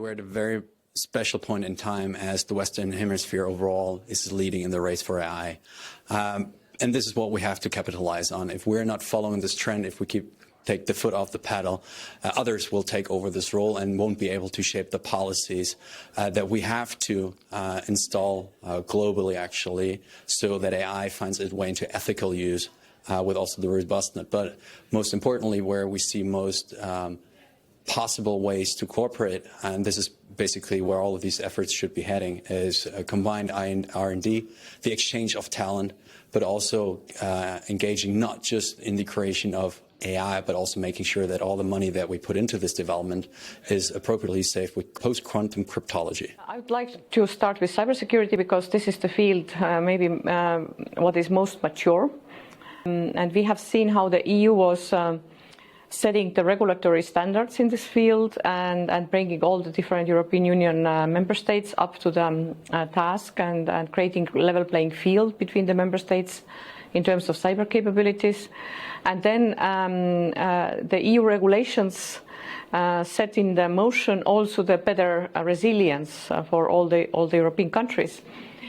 we're at a very special point in time as the Western Hemisphere overall is leading in the race for AI. And this is what we have to capitalize on. If we're not following this trend, if we take the foot off the pedal, others will take over this role and won't be able to shape the policies that we have to install globally, actually, so that AI finds its way into ethical use with also the robustness. But most importantly, where we see most possible ways to cooperate, and this is basically where all of these efforts should be heading, is combined R&D, the exchange of talent, but also engaging not just in the creation of AI, but also making sure that all the money that we put into this development is appropriately safe with post-quantum cryptology. I would like to start with cybersecurity because this is the field maybe what is most mature. And we have seen how the EU was setting the regulatory standards in this field and bringing all the different European Union member states up to the task and creating a level playing field between the member states in terms of cyber capabilities. And then the EU regulations set in the motion also the better resilience for all the European countries.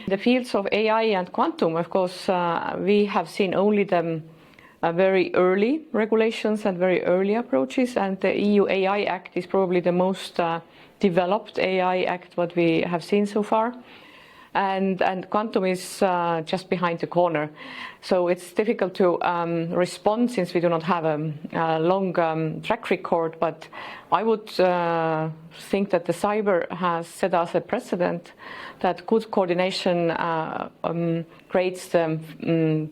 In the fields of AI and quantum, of course, we have seen only the very early regulations and very early approaches, and the EU AI Act is probably the most developed AI Act what we have seen so far. And quantum is just behind the corner. So it's difficult to respond since we do not have a long track record, but I would think that the cyber has set us a precedent that good coordination creates the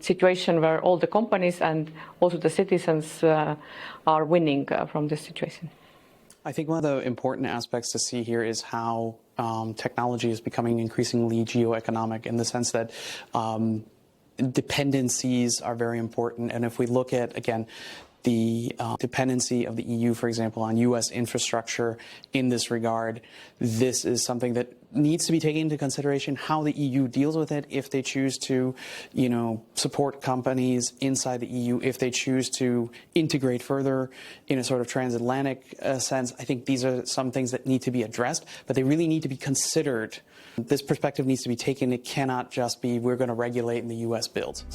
situation where all the companies and also the citizens are winning from this situation. I think one of the important aspects to see here is how technology is becoming increasingly geoeconomic in the sense that dependencies are very important. And if we look at, again, the dependency of the EU, for example, on U.S. infrastructure in this regard, this is something that needs to be taken into consideration, how the EU deals with it if they choose to, support companies inside the EU, if they choose to integrate further in a sort of transatlantic sense. I think these are some things that need to be addressed, but they really need to be considered. This perspective needs to be taken. It cannot just be we're going to regulate and the U.S. builds.